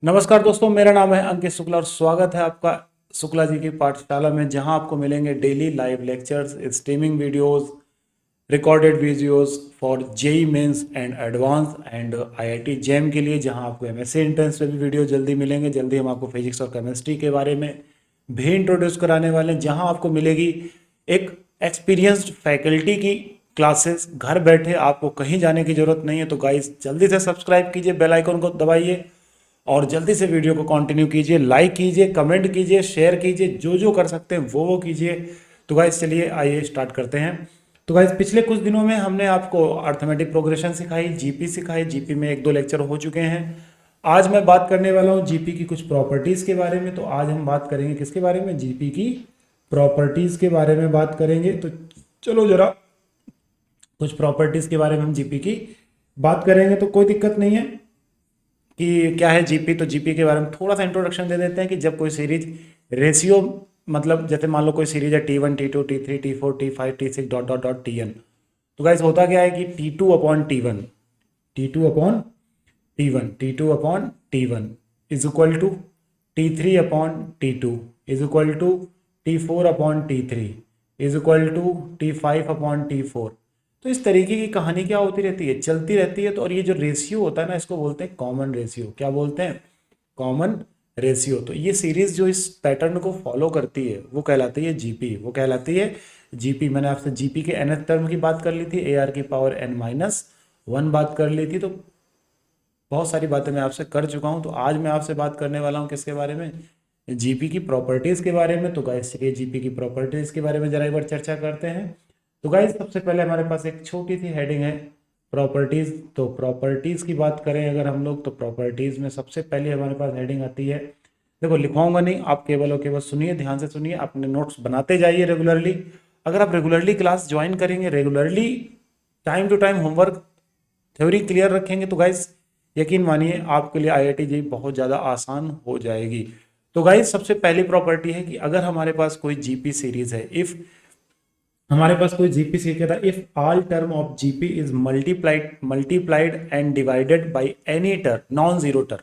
नमस्कार दोस्तों, मेरा नाम है अंकित शुक्ला और स्वागत है आपका शुक्ला जी की पाठशाला में, जहां आपको मिलेंगे daily live lectures, streaming videos, recorded videos for JEE mains and advance and IIT JAM के लिए, जहां आपको एमएससी एंट्रेंस पे भी वीडियो जल्दी मिलेंगे। जल्दी हम आपको फिजिक्स और केमिस्ट्री के बारे में भी इंट्रोड्यूस कराने वाले हैं, जहां आपको मिलेगी एक एक्सपीरियंस्ड फैकल्टी की क्लासेस। घर बैठे आपको कहीं जाने की जरूरत नहीं है। तो गाइस, जल्दी से सब्सक्राइब कीजिए, बेल आइकन को दबाइए और जल्दी से वीडियो को कंटिन्यू कीजिए, लाइक कीजिए, कमेंट कीजिए, शेयर कीजिए, जो जो कर सकते हैं वो कीजिए। तो गाइस चलिए आइए स्टार्ट करते हैं। तो गाइस, पिछले कुछ दिनों में हमने आपको अर्थमेटिक प्रोग्रेशन सिखाई, जीपी सिखाई। जीपी में एक दो लेक्चर हो चुके हैं। आज मैं बात करने वाला हूँ जीपी की कुछ प्रॉपर्टीज़ के बारे में। तो आज हम बात करेंगे किसके बारे में? जीपी की प्रॉपर्टीज़ के बारे में बात करेंगे। तो चलो जरा कुछ प्रॉपर्टीज़ के बारे में हम जीपी की बात करेंगे, तो कोई दिक्कत नहीं है कि क्या है जीपी। तो जीपी के बारे में थोड़ा सा इंट्रोडक्शन दे देते हैं कि जब कोई सीरीज रेशियो, मतलब जैसे मान लो कोई सीरीज है T1 T2 T3 T4 T5 T6 dot dot dot Tn। तो गाइस होता क्या है कि T2 upon T1, T2 upon T1, T2 upon T1 is equal to T3 upon T2 is equal to T4 upon T3 is equal to T5 upon T4। तो इस तरीके की कहानी क्या होती रहती है, चलती रहती है। तो और ये जो रेशियो होता है ना, इसको बोलते हैं कॉमन रेशियो। क्या बोलते हैं? Common ratio. तो ये सीरीज जो इस पैटर्न को फॉलो करती है वो कहलाती है जीपी। वो कहलाती है जीपी। मैंने आपसे जीपी के nth टर्म की बात कर ली थी, AR की पावर n-1 बात कर ली थी। तो बहुत सारी बातें मैं आपसे कर चुका हूँ। तो आज मैं आपसे बात करने वाला हूँ किसके बारे में? जीपी की प्रॉपर्टीज़ के बारे में। तो गाइस चलिए जीपी की प्रॉपर्टीज़ के बारे में जरा एक बार चर्चा करते हैं। तो गाइस सबसे पहले हमारे पास एक छोटी सी हेडिंग है प्रॉपर्टीज़। तो प्रॉपर्टीज़ की बात करें अगर हम लोग, तो प्रॉपर्टीज़ में सबसे पहले हमारे पास हेडिंग आती है। देखो लिखवाऊंगा नहीं, आप केवल और केवल सुनिए, ध्यान से सुनिए, अपने नोट्स बनाते जाइए रेगुलरली। अगर आप रेगुलरली क्लास ज्वाइन करेंगे, regularly time to time homework theory clear रखेंगे, तो गाइस यकीन मानिए आपके लिए आईआईटी जेईई बहुत ज़्यादा आसान हो जाएगी। तो गाइस सबसे पहली प्रॉपर्टी है कि अगर हमारे पास कोई जीपी सीरीज है, इफ हमारे पास कोई जीपी सीरीज कहता है, if all term of GP is multiplied and divided by any term non zero term,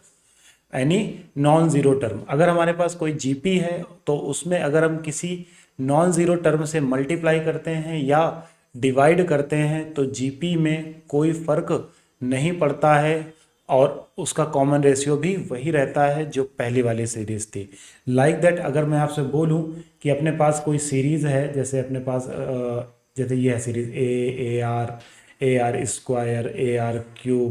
any non zero term. अगर हमारे पास कोई जीपी है तो उसमें अगर हम किसी नॉन जीरो टर्म से मल्टीप्लाई करते हैं या डिवाइड करते हैं तो जीपी में कोई फर्क नहीं पड़ता है और उसका कॉमन रेशियो भी वही रहता है जो पहली वाली सीरीज थी। लाइक दैट अगर मैं आपसे बोलूं कि अपने पास कोई सीरीज है, जैसे अपने पास जैसे ये है series A R square AR³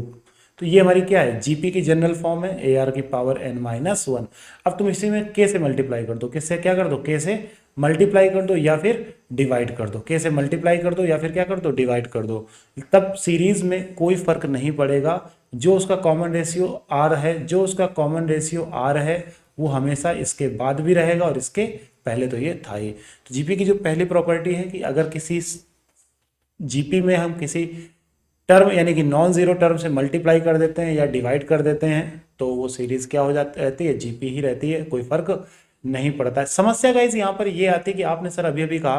तो ये हमारी क्या है? जीपी की जनरल फॉर्म है, AR की पावर n-1। अब तुम इसी में k से मल्टीप्लाई कर दो, किससे क्या कर दो? k से मल्टीप्लाई कर दो या फिर डिवाइड कर दो। k से मल्टीप्लाई कर दो या फिर क्या कर दो? डिवाइड कर दो। तब सीरीज में कोई फर्क नहीं पड़ेगा। जो उसका कॉमन रेशियो r है, जो उसका कॉमन रेशियो r है वो हमेशा इसके बाद भी रहेगा और इसके पहले तो ये था ही। तो जीपी की जो पहली प्रॉपर्टी है कि अगर किसी जीपी में हम किसी टर्म यानी कि नॉन जीरो टर्म से मल्टीप्लाई कर देते हैं या डिवाइड कर देते हैं तो वो सीरीज क्या हो जाती रहती है? जीपी ही रहती है, कोई फर्क नहीं पड़ता है। समस्या गाइस यहाँ पर ये आती है कि आपने सर अभी अभी कहा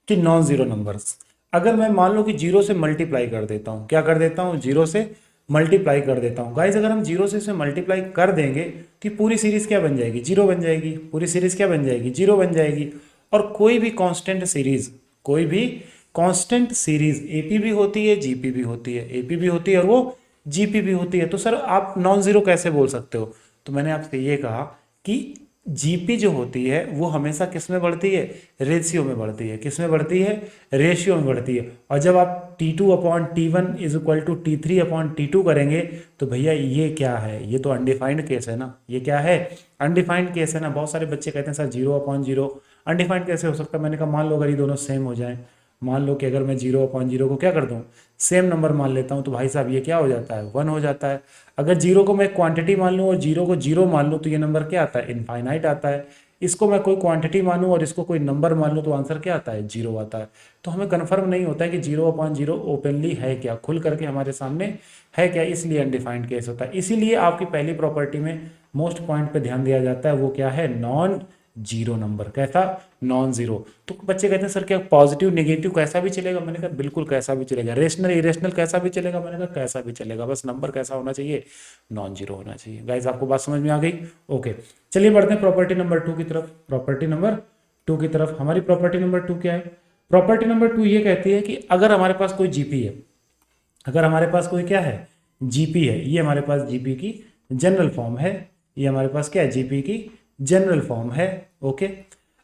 कि नॉन जीरो नंबर्स, अगर मैं मान लो कि जीरो से मल्टीप्लाई कर देता हूँ, क्या कर देता हूँ? जीरो से मल्टीप्लाई कर देता हूँ। गाइस अगर हम जीरो से इसे मल्टीप्लाई कर देंगे तो पूरी सीरीज क्या बन जाएगी? जीरो बन जाएगी। पूरी सीरीज क्या बन जाएगी? जीरो बन जाएगी। और कोई भी कांस्टेंट सीरीज, कोई भी कांस्टेंट सीरीज एपी भी होती है, जीपी भी होती है, एपी भी होती है और वो जीपी भी होती है। तो सर आप नॉन जीरो कैसे बोल सकते हो? तो मैंने आपसे ये कहा कि जीपी जो होती है वो हमेशा किस में बढ़ती है? रेशियो में बढ़ती है। किस में बढ़ती है? रेशियो में बढ़ती है। और जब आप T2 upon T1 is equal to T3 upon T2 करेंगे तो भैया ये क्या है? ये तो अनडिफाइंड केस है ना। ये क्या है? अनडिफाइंड केस है ना। बहुत सारे बच्चे कहते हैं sir zero upon zero undefined कैसे हो सकता है? मैंने कहा मान लो अगर ये दोनों सेम हो जाएं, मान लो कि अगर मैं जीरो अपॉन जीरो को क्या कर दूं? सेम नंबर मान लेता हूं, तो भाई साहब ये क्या हो जाता है? 1 हो जाता है। अगर जीरो को मैं क्वांटिटी मान लूँ और जीरो को जीरो मान लूँ तो ये नंबर क्या आता है? इनफाइनाइट आता है। इसको मैं कोई क्वांटिटी मानूं और इसको कोई नंबर मान लूँ तो आंसर क्या आता है? जीरो आता है। तो हमें कन्फर्म नहीं होता है कि जीरो अपॉन जीरो ओपनली है क्या, खुल करके हमारे सामने है क्या, इसलिए अनडिफाइंड केस होता है। इसीलिए आपकी पहली प्रॉपर्टी में मोस्ट पॉइंट पे ध्यान दिया जाता है, वो क्या है? Non zero number. कैसा? Non zero. तो बच्चे कहते हैं सर क्या पॉजिटिव नेगेटिव कैसा भी चलेगा? मैंने कहा बिल्कुल कैसा भी चलेगा। रेशनल इरेशनल कैसा भी चलेगा? मैंने कहा कैसा भी चलेगा, बस नंबर कैसा होना चाहिए? नॉन जीरो होना चाहिए। गाइज आपको बात समझ में आ गई? ओके, चलिए बढ़ते हैं प्रॉपर्टी नंबर 2 की तरफ। प्रॉपर्टी नंबर 2 की तरफ हमारी प्रॉपर्टी नंबर 2 क्या है? प्रॉपर्टी नंबर 2 ये कहती है कि अगर हमारे पास कोई जीपी है, अगर हमारे पास कोई क्या है? जीपी है। ये हमारे पास जीपी की जनरल फॉर्म है। ये हमारे पास क्या है? जीपी की जनरल फॉर्म है। ओके,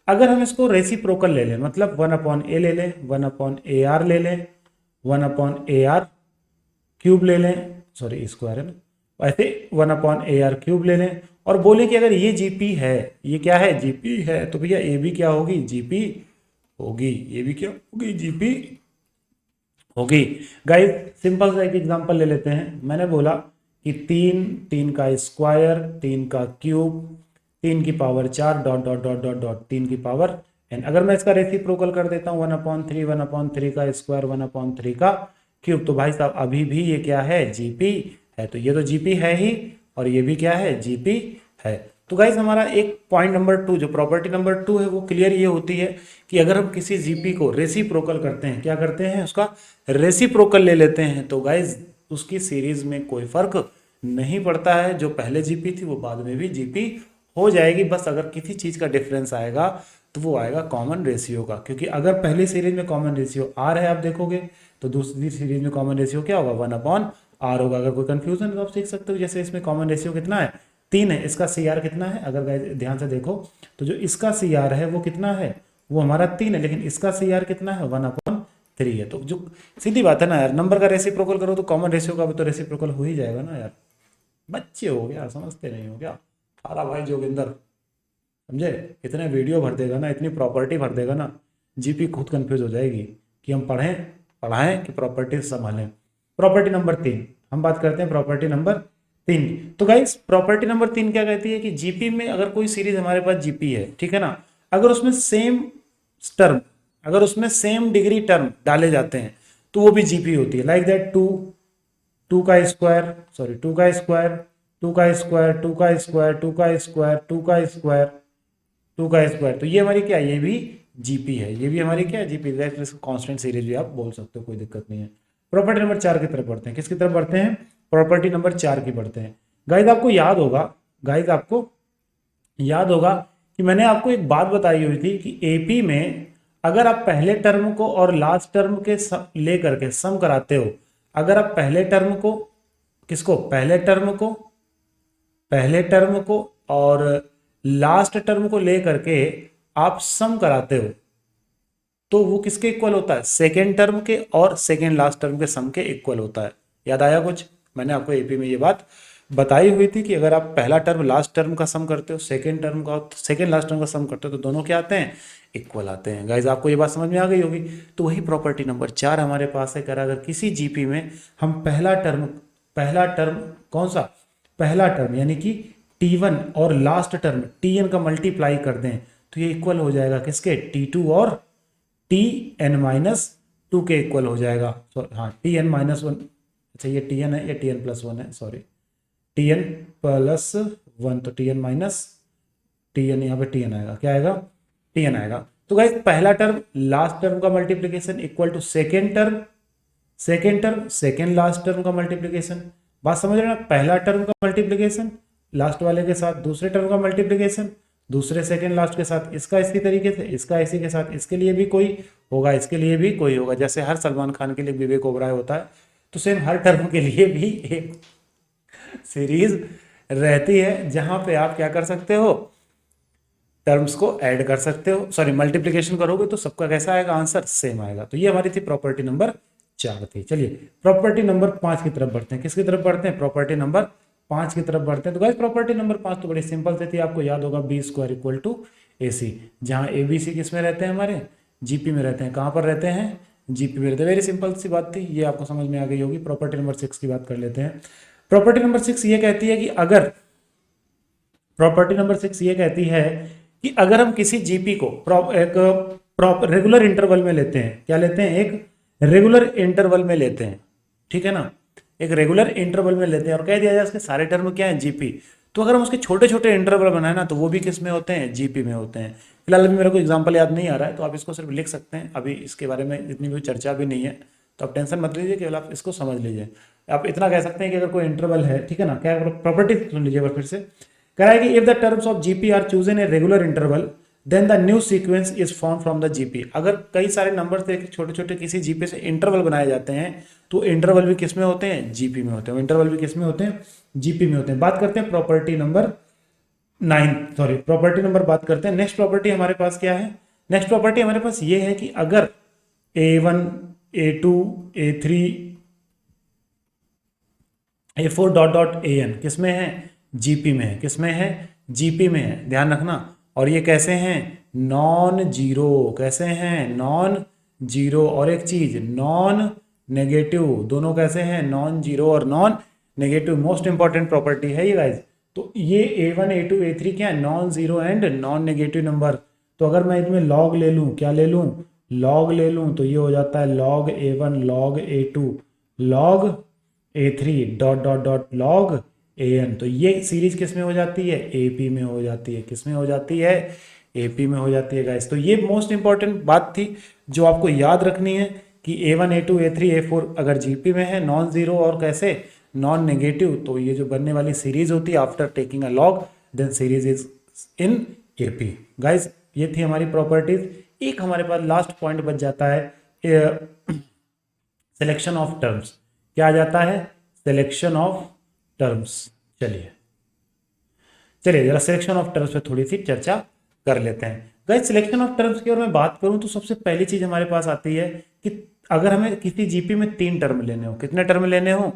अगर हम इसको रेसिप्रोकल ले लें, मतलब 1/a ले लें, 1/ar ले लें, 1/ar क्यूब ले लें, सॉरी स्क्वायर है ना, ऐसे 1/ar क्यूब ले लें और बोले कि अगर ये जीपी है, ये क्या है? जीपी है, तो भैया ए भी क्या होगी? जीपी होगी। ये भी क्या होगी? जीपी होगी। गाइस सिंपल सा एक एग्जांपल ले लेते हैं। मैंने बोला कि 3 का स्क्वायर, 3 का क्यूब, 3 की power 4 dot dot dot dot dot 3 की पावर n। अगर मैं इसका रेसिप्रोकल कर देता हूँ 1/3, 1/3 का स्क्वायर, 1/3 का क्यूब, तो भाई साहब अभी भी ये क्या है? जीपी है। तो ये तो जीपी है ही और ये भी क्या है? जीपी है। तो गाइज हमारा एक पॉइंट नंबर 2 जो प्रॉपर्टी नंबर 2 है वो क्लियर ये होती है कि अगर हम किसी जीपी को रेसिप्रोकल करते हैं, क्या करते हैं? उसका रेसिप्रोकल ले लेते हैं, तो गाइज उसकी सीरीज में कोई फर्क नहीं पड़ता है। जो पहले जीपी थी वो बाद में भी जीपी हो जाएगी। बस अगर किसी चीज का डिफरेंस आएगा तो वो आएगा कॉमन रेशियो का, क्योंकि अगर पहली सीरीज में कॉमन रेशियो आर है आप देखोगे, तो दूसरी सीरीज में कॉमन रेशियो क्या होगा? 1/r होगा। अगर कोई कंफ्यूजन तो आप सीख सकते हो। जैसे इसमें कॉमन रेशियो कितना है? 3 है। इसका सी आर कितना है? अगर गाइस ध्यान से देखो तो जो इसका सी आर है वो कितना है? वो हमारा 3 है, लेकिन इसका सी आर कितना है? 1/3 है। तो जो सीधी बात है ना यार, नंबर का रेसिप्रोकल करो तो कॉमन रेशियो का भी तो रेसिप्रोकल हो ही जाएगा ना यार। बच्चे हो गया, समझते नहीं हो क्या? थारा भाई जोगिंदर, समझे? इतने वीडियो भर देगा ना, इतनी प्रॉपर्टी भर देगा ना, जीपी खुद कंफ्यूज हो जाएगी कि हम पढ़ाएं कि प्रॉपर्टी संभालें। प्रॉपर्टी नंबर 3 हम बात करते हैं। प्रॉपर्टी नंबर 3, तो गाइस प्रॉपर्टी नंबर 3 क्या कहती है कि जीपी में अगर कोई सीरीज हमारे पास जीपी है, ठीक है ना, अगर उसमें सेम टर्म, अगर उसमें सेम डिग्री टर्म डाले जाते हैं तो वो भी जीपी होती है। लाइक दैट 2 का स्क्वायर, सॉरी 2 का स्क्वायर, 2 का स्क्वायर, 2 का स्क्वायर, 2 का स्क्वायर, 2 का स्क्वायर, 2 का स्क्वायर, तो ये हमारी क्या है? ये भी जीपी है। ये भी हमारी क्या है? जीपी। कांस्टेंट सीरीज भी आप बोल सकते हो, कोई दिक्कत नहीं है। प्रॉपर्टी नंबर 4 की तरफ बढ़ते हैं। किसकी तरफ बढ़ते हैं? प्रॉपर्टी नंबर 4 की बढ़ते हैं। गाइस आपको याद होगा, गाइस आपको याद होगा कि मैंने आपको एक बात बताई हुई थी कि एपी में अगर आप पहले टर्म को और लास्ट टर्म के लेकर के सम कराते हो, अगर आप पहले टर्म को, किसको? पहले टर्म को और लास्ट टर्म को लेकर के आप सम कराते हो, तो वो किसके इक्वल होता है? सेकेंड टर्म के और सेकेंड लास्ट टर्म के सम के इक्वल होता है। याद आया कुछ? मैंने आपको एपी में ये बात बताई हुई थी कि अगर आप पहला टर्म लास्ट टर्म का सम करते हो, सेकेंड टर्म का सेकेंड लास्ट टर्म का सम करते हो, तो दोनों क्या आते हैं? इक्वल आते हैं। गाइज आपको ये बात समझ में आ गई होगी। तो वही प्रॉपर्टी नंबर 4 हमारे पास है। कर अगर किसी जीपी में हम पहला टर्म कौन सा? पहला टर्म यानी कि T1 और लास्ट टर्म Tn का मल्टीप्लाई कर दें, तो ये इक्वल हो जाएगा किसके? T2 और Tn-2 के इक्वल हो जाएगा। हाँ Tn-1, अच्छा ये Tn है, ये Tn+1 है, सॉरी Tn+1, तो Tn यहाँ पे Tn आएगा। क्या आएगा? Tn आएगा। तो गाइस पहला टर्म लास्ट टर्म का multiplication equal to second term second last term का मल्टीप्लीकेशन। बात समझ रहे हैं ना? पहला टर्म का मल्टीप्लीकेशन लास्ट वाले के साथ, दूसरे टर्म का मल्टीप्लीकेशन दूसरे सेकेंड लास्ट के साथ, इसका इसी तरीके से, इसका इसी के साथ, इसके लिए भी कोई होगा, इसके लिए भी कोई होगा। जैसे हर सलमान खान के लिए विवेक ओबराय होता है, तो सेम हर टर्म के लिए भी एक सीरीज रहती है जहां पे आप क्या कर सकते हो? टर्म्स को ऐड कर सकते हो। सॉरी मल्टीप्लीकेशन करोगे तो सबका कैसा आएगा? आंसर सेम आएगा। तो ये हमारी थी प्रॉपर्टी नंबर 4 थी। चलिए प्रॉपर्टी नंबर 5 की तरफ बढ़ते हैं। किसकी तरफ बढ़ते हैं? प्रॉपर्टी नंबर 5 की तरफ बढ़ते हैं। तो गाइस प्रॉपर्टी नंबर 5 तो बड़ी सिंपल से थी, आपको याद होगा B² = AC, जहां ABC किस में रहते हैं? हमारे जीपी में रहते हैं। कहां पर रहते हैं? जीपी में रहते हैं। वेरी सिंपल सी बात थी, ये आपको समझ में आ गई होगी। प्रॉपर्टी नंबर 6 की बात कर लेते हैं। प्रॉपर्टी नंबर 6 ये कहती है कि अगर प्रॉपर्टी नंबर 6 ये कहती है कि अगर हम किसी जीपी को एक रेगुलर इंटरवल में लेते हैं, क्या लेते हैं? एक रेगुलर इंटरवल में लेते हैं, ठीक है ना, एक रेगुलर इंटरवल में लेते हैं और कह दिया जाए इसके सारे टर्म क्या है? जीपी, तो अगर हम उसके छोटे छोटे इंटरवल बनाए ना तो वो भी किस में होते हैं, जीपी में होते हैं। फिलहाल अभी मेरे को एग्जांपल याद नहीं आ रहा है, तो आप इसको सिर्फ लिख सकते हैं, अभी इसके बारे में इतनी भी चर्चा भी नहीं है, तो आप टेंशन मत लीजिए, केवल आप इसको समझ लीजिए। आप इतना कह सकते हैं कि अगर कोई इंटरवल है, ठीक है ना, क्या प्रॉपर्टी सुन लीजिए फिर से, कह रहा है कि if the terms of GP are chosen a regular interval then the new sequence is form from the GP. अगर कई सारे नंबर से छोटे छोटे किसी जीपी से इंटरवल बनाए जाते हैं तो इंटरवल भी किस में होते हैं, जीपी में होते हैं। इंटरवल भी किस में होते हैं, जीपी में होते हैं। बात करते हैं property number 9, sorry property number बात करते हैं। नेक्स्ट प्रॉपर्टी हमारे पास क्या है, नेक्स्ट प्रॉपर्टी हमारे पास ये है कि अगर a1 a2 a3 a4 dot dot an किस में है, जीपी में है। किस में है, जीपी में है, ध्यान रखना। और ये कैसे हैं, नॉन जीरो। कैसे हैं, नॉन जीरो। और एक चीज नॉन नेगेटिव, दोनों कैसे हैं, नॉन जीरो और non negative. Most important property है ये गाइज। तो ये a1 a2 a3 क्या है, non zero and non negative number. तो अगर मैं इनमें लॉग ले लूं, क्या ले लूं, लॉग ले लूं, तो ये हो जाता है log a1 log a2 log a3 dot dot dot log an। तो ये सीरीज किस में हो जाती है, AP में हो जाती है। किस में हो जाती है, AP में हो जाती है गाइस। तो ये मोस्ट इंपॉर्टेंट बात थी जो आपको याद रखनी है कि a1 a2 a3 a4 अगर जीपी में है, नॉन जीरो और कैसे, नॉन नेगेटिव, तो ये जो बनने वाली सीरीज होती है after taking a log then series is in AP। Guys ये थी हमारी प्रॉपर्टीज। एक हमारे पास लास्ट पॉइंट बच जाता है सिलेक्शन ऑफ टर्म्स। क्या आ जाता है, सिलेक्शन ऑफ टर्म्स। चलिए जरा सिलेक्शन ऑफ टर्म्स पे थोड़ी सी चर्चा कर लेते हैं। गाइस सिलेक्शन ऑफ टर्म्स की अगर मैं बात करूं तो सबसे पहली चीज हमारे पास आती है कि अगर हमें किसी जीपी में 3 टर्म लेने हो, कितने टर्म लेने हो,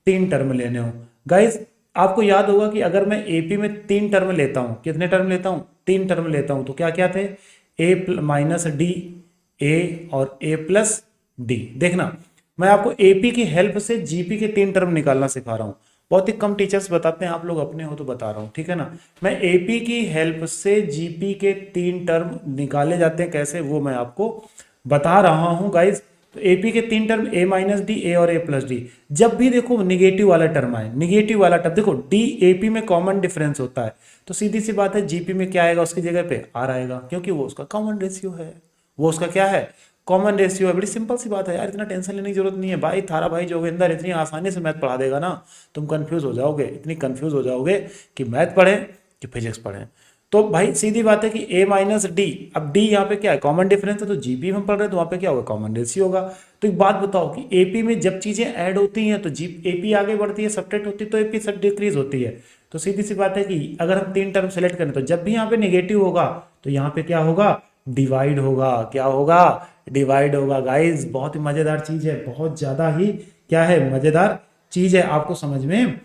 3 टर्म लेने हो। गाइस आपको याद होगा कि अगर मैं एपी में 3 टर्म लेता हूं, कितने टर्म लेता हूं, 3 टर्म लेता हूं, तो क्या क्या थे, a माइनस डी, ए और a प्लस डी। देखना मैं आपको एपी की हेल्प से जीपी के 3 टर्म निकालना सिखा रहा हूं। बहुत ही कम टीचर्स बताते हैं, आप लोग अपने हो तो बता रहा हूं, ठीक है ना। मैं एपी की हेल्प से जीपी के 3 टर्म निकाले जाते हैं, कैसे वो मैं आपको बता रहा हूं गाइज। तो एपी के 3 टर्म a माइनस डी, ए और a प्लस डी। जब भी देखो निगेटिव वाला टर्म आए, निगेटिव वाला टर्म देखो डी एपी में कॉमन डिफरेंस होता है, तो सीधी सी बात है जीपी में क्या आएगा, उसकी जगह पे आर आएगा, क्योंकि वो उसका कॉमन रेशियो है। वो उसका क्या है, कॉमन रेशियो है। बड़ी सिंपल सी बात है यार, इतना टेंशन लेने की जरूरत नहीं है भाई। थारा भाई जोगिंदर इतनी आसानी से मैथ पढ़ा देगा ना, तुम कंफ्यूज हो जाओगे, इतनी कंफ्यूज हो जाओगे कि मैथ पढ़े कि फिजिक्स पढ़े। तो भाई सीधी बात है कि a माइनस डी, अब डी यहाँ पे क्या है, कॉमन डिफरेंस है, तो जीपी में पढ़ रहे हैं तो वहाँ पे क्या होगा, कॉमन रेशियो होगा। तो एक बात बताओ कि एपी में जब चीजें ऐड होती हैं तो जी एपी आगे बढ़ती है, सब्ट्रैक्ट होती है तो एपी सब डिक्रीज होती है। तो सीधी सी बात है कि अगर हम 3 टर्म सेलेक्ट करें तो जब भी यहाँ पे नेगेटिव होगा तो यहाँ पे क्या होगा, डिवाइड होगा। क्या होगा, डिवाइड होगा। गाइज बहुत ही मजेदार चीज है, बहुत ज्यादा ही क्या है, मजेदार चीज है, आपको समझ में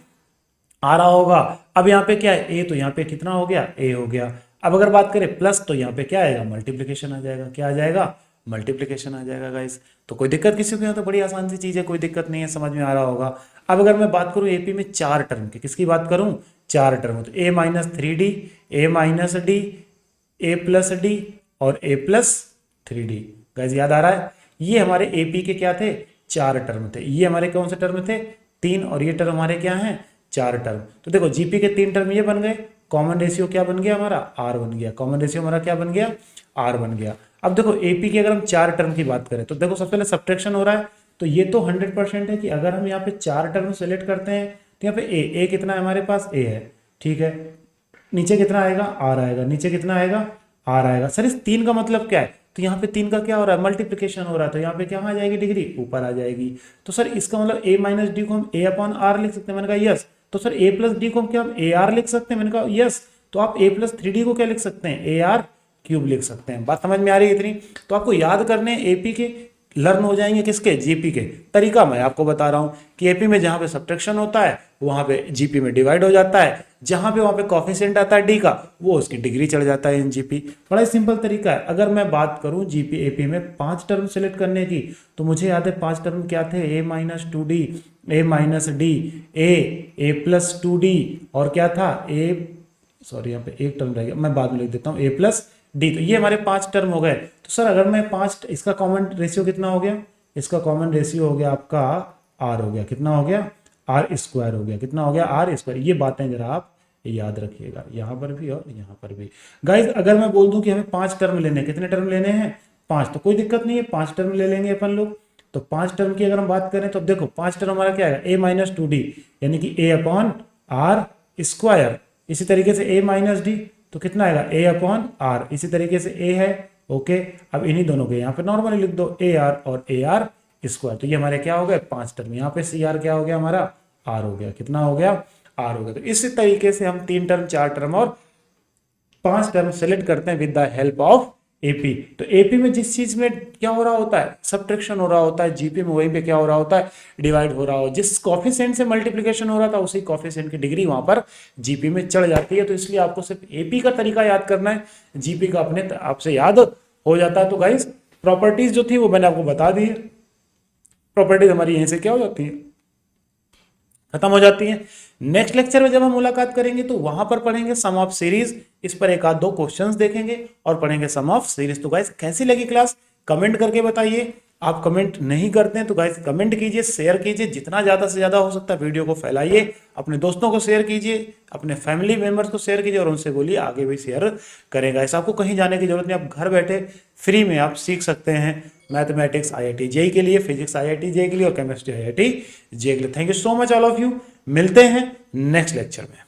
आ रहा होगा। अब यहाँ पे क्या है, ए, तो यहाँ पे कितना हो गया, ए हो गया। अब अगर बात करें प्लस, तो यहाँ पे क्या आएगा, मल्टीप्लीकेशन आ जाएगा। क्या आ जाएगा, मल्टीप्लीकेशन आ जाएगा गाइस। तो कोई दिक्कत किसी को, यहाँ तो बड़ी आसान सी चीज है, कोई दिक्कत नहीं है, समझ में आ रहा होगा। अब अगर मैं बात करूं एपी में 4 टर्म की, किसकी बात करूं, 4 टर्म, तो ए माइनस 3D, ए माइनस डी, ए प्लस डी और ए प्लस 3D। गाइस याद आ रहा है, ये हमारे एपी के क्या थे, 4 टर्म थे। ये हमारे कौन से टर्म थे, 3, और ये टर्म हमारे क्या हैं, 4 टर्म। तो देखो जीपी के 3 टर्म ये बन गए, कॉमन रेशियो क्या बन गया हमारा, आर बन गया। कॉमन रेशियो हमारा क्या बन गया, आर बन गया। अब देखो एपी की अगर हम 4 टर्म की बात करें तो देखो सबसे पहले सब्ट्रैक्शन हो रहा है, तो ये तो 100% है कि अगर हम यहाँ पे 4 टर्म सेलेक्ट करते हैं तो यहाँ पे ए कितना है हमारे पास, ए है, ठीक है। नीचे कितना आएगा, आर आएगा। नीचे कितना आएगा, आर आएगा। सर इस 3 का मतलब क्या है, तो यहाँ पे 3 का क्या हो रहा है, मल्टीप्लीकेशन हो रहा है, तो यहाँ पे क्या आ जाएगी, डिग्री ऊपर आ जाएगी। तो सर इसका मतलब a माइनस डी को हम a अपॉन आर लिख सकते हैं, मैंने कहा यस। तो सर a प्लस डी को हम क्या, हम ए आर लिख सकते हैं, मैंने कहा यस। तो आप a प्लस 3D को क्या लिख सकते हैं, ए आर क्यूब लिख सकते हैं। बात समझ में आ रही है इतनी। तो आपको याद करने एपी के, लर्न हो जाएंगे किसके, जीपी के। तरीका मैं आपको बता रहा हूं कि एपी में जहां पे सब्ट्रैक्शन होता है वहां पे जीपी में डिवाइड हो जाता है, जहां पे वहां पे कोफिशिएंट आता है डी का, वो उसकी डिग्री चढ़ जाता है इन जीपी। बड़ा ही सिंपल तरीका है। अगर मैं बात करूं जीपी एपी में 5 टर्म सेलेक्ट करने की, तो मुझे याद है 5 टर्म क्या थे, ए माइनस 2D, ए माइनस डी, ए प्लस 2D और क्या था, सॉरी यहाँ पे एक टर्म रह गया, मैं बाद में लिख देता हूँ, ए प्लस डी। तो ये हमारे 5 टर्म हो गए। तो सर अगर मैं 5, इसका कॉमन रेशियो कितना हो गया, इसका कॉमन रेशियो हो गया आपका आर हो गया, कितना हो गया, आर स्क्वायर हो गया, कितना हो गया, आर स्क्वायर। ये बातें जरा आप ये याद रखिएगा, यहाँ पर भी और यहाँ पर भी। गाइज अगर मैं बोल दूं कि हमें 5 टर्म लेने हैं, कितने टर्म लेने हैं 5, तो कोई दिक्कत नहीं है, 5 टर्म ले लेंगे अपन लोग। तो 5 टर्म की अगर हम बात करें तो देखो 5 टर्म हमारा क्या है, a माइनस टू डी, यानी कि a अपॉन आर स्क्वायर। इसी तरीके से a माइनस डी तो कितना आएगा a अपॉन आर, इसी तरीके से a है। ओके, अब इन्हीं दोनों के यहाँ पे नॉर्मली लिख दो a आर और a आर स्क्वायर। तो ये हमारे क्या हो गए 5 टर्म, यहाँ पे सी आर क्या हो गया हमारा आर हो गया, कितना हो गया आर हो गया। तो इसी तरीके से हम 3 टर्म 4 टर्म और 5 टर्म सेलेक्ट करते हैं with the help of AP. तो एपी में जिस चीज में क्या हो रहा होता है सब्ट्रैक्शन हो रहा होता है, जीपी में वहीं पे क्या हो रहा होता है डिवाइड हो रहा हो, जिस कॉफिशिएंट से मल्टीप्लिकेशन हो रहा था उसी कॉफिशिएंट की डिग्री वहां पर जीपी में चढ़ जाती है। तो इसलिए आपको सिर्फ एपी का तरीका याद करना है, जीपी का अपने आपसे याद हो जाता है। तो गाइस प्रॉपर्टीज जो थी वो मैंने आपको बता दी है, प्रॉपर्टीज हमारी यहीं से क्या हो जाती है खत्म हो जाती है। नेक्स्ट लेक्चर में जब हम मुलाकात करेंगे तो वहां पर पढ़ेंगे सम ऑफ सीरीज, इस पर एक आध दो क्वेश्चंस देखेंगे और पढ़ेंगे सम ऑफ सीरीज। तो गाइस कैसी लगी क्लास कमेंट करके बताइए। आप कमेंट नहीं करते हैं तो गाइस कमेंट कीजिए, शेयर कीजिए, जितना ज्यादा से ज्यादा हो सकता है वीडियो को फैलाइए, अपने दोस्तों को शेयर कीजिए, अपने फैमिली मेंबर्स को शेयर कीजिए और उनसे बोलिए आगे भी शेयर करेगा। ऐसा आपको कहीं जाने की जरूरत नहीं, आप घर बैठे फ्री में आप सीख सकते हैं मैथमेटिक्स IIT JEE के लिए, फिजिक्स IIT JEE के लिए और केमिस्ट्री IIT JEE के लिए। Thank you so much all of you, मिलते हैं नेक्स्ट लेक्चर में।